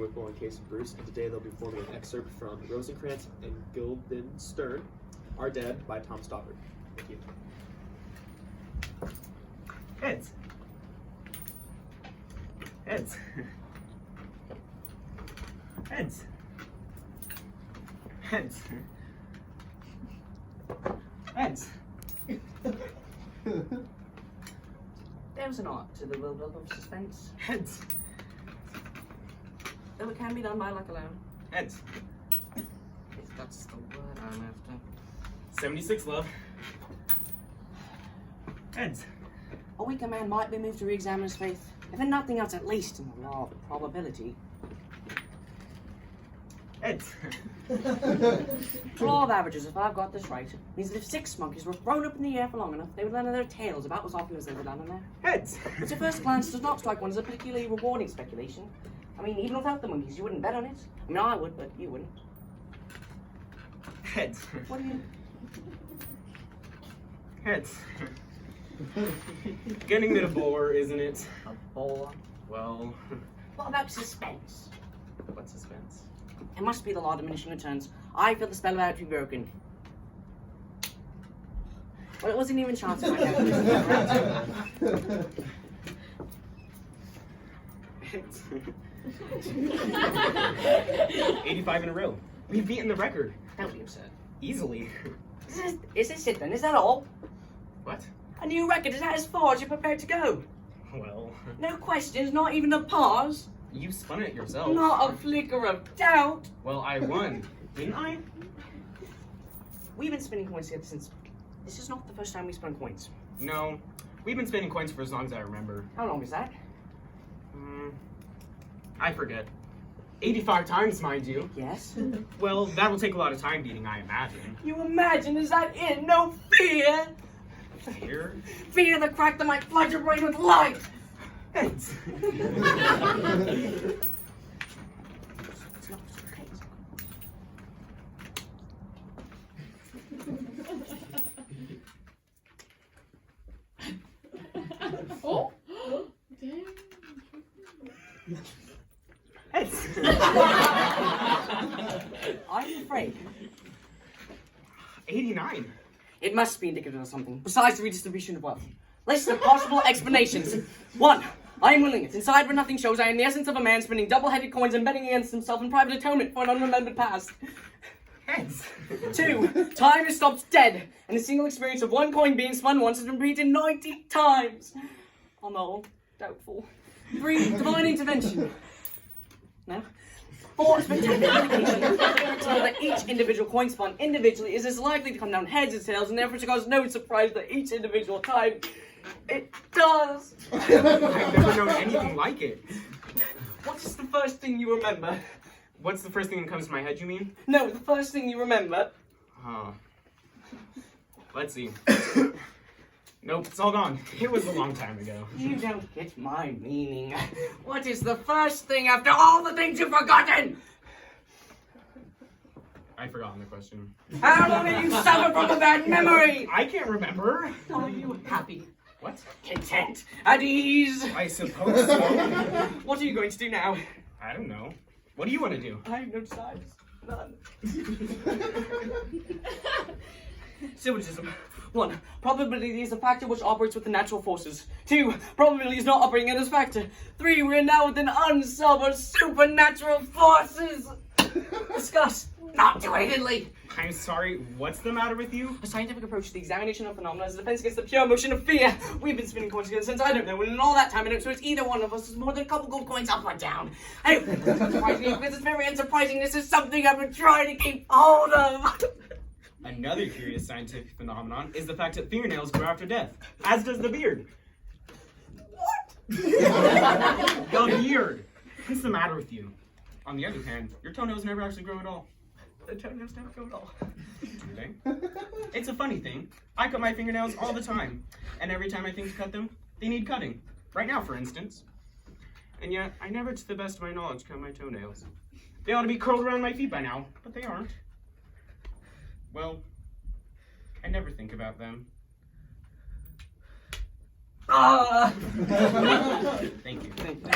Whipple and Casey Bruce, and today they'll be performing an excerpt from Rosencrantz and Guildenstern Are Dead by Tom Stoppard. Thank you. Heads. Heads. Heads. Heads. Heads. There was an art to the build-up of suspense, Heads. though it can be done by luck alone. Heads. If that's the word I'm after. 76 love. Heads. A weaker man might be moved to re-examine his faith, if in nothing else, at least in the law of probability. Heads. The law of averages, if I've got this right, means that if 6 monkeys were thrown up in the air for long enough, they would land on their tails about as often as they would land on their Heads. which at first glance does not strike one as a particularly rewarding speculation. I mean, even without the monkeys, you wouldn't bet on it. I mean, I would, but you wouldn't. Heads. What do you... Heads. Getting me to bore, isn't it? A bore? Well, What about suspense? what suspense? It must be the law of diminishing returns. I feel the spell about to be broken. Well, it wasn't even chance of my Heads. 85 in a row. We've beaten the record. Don't be absurd. Easily. Is this it then? Is that all? What? A new record? Is that as far as you're prepared to go? Well, No questions, not even a pause? you spun it yourself. Not a flicker of doubt? Well, I won, didn't I? We've been spinning coins together since... This is not the first time we spun coins. No, we've been spinning coins for as long as I remember. How long is that? I forget. 85 times, mind you. Yes. Well, that'll take a lot of time beating, I imagine. You imagine, is that it? No fear? Here? Fear the crack that might flood your brain with light! Heads. It's not okay. Oh! Damn. Heads. I'm afraid 89. it must be indicative of something besides the redistribution of wealth. List of possible explanations. 1. I am willing it. Inside where nothing shows, I am the essence of a man spinning double-headed coins and betting against himself in private atonement for an unremembered past. Heads. 2. Time is stopped dead, and the single experience of one coin being spun once has been repeated 90 times. On the whole, doubtful. 3. Divine intervention. No. 4. Spectacular indication so that each individual coin spun individually is as likely to come down heads as tails, and therefore to cause no surprise that each individual time it does. I've never known anything like it. What is the first thing you remember? What's the first thing that comes to my head, you mean? No, the first thing you remember. Let's see. Nope, it's all gone. It was a long time ago. You don't get my meaning. What is the first thing after all the things you've forgotten? I've forgotten the question. How long have you suffered from a bad memory? I can't remember. Are you happy? What? Content? At ease? I suppose so. What are you going to do now? I don't know. What do you want to do? I have no desires. None. Syllogism. 1. Probability is a factor which operates with the natural forces. 2. Probability is not operating in this factor. 3. We are now within unsolved supernatural forces. Discuss. Not too heatedly. I'm sorry, what's the matter with you? A scientific approach to the examination of phenomena is a defense against the pure emotion of fear. We've been spinning coins together since I don't know, and in all that time I don't suppose either one of us is more than a couple gold coins up or down. I don't think that's surprising because it's very unsurprising. This is something I've been trying to keep hold of. Another curious scientific phenomenon is the fact that fingernails grow after death, as does the beard. What? The beard! What's the matter with you? On the other hand, your toenails never actually grow at all. The toenails don't go at all. Do they? It's a funny thing. I cut my fingernails all the time, and every time I think to cut them, they need cutting. Right now, for instance. And yet, I never, to the best of my knowledge, cut my toenails. They ought to be curled around my feet by now, but they aren't. Well, I never think about them. Ah! Thank you. Thank you.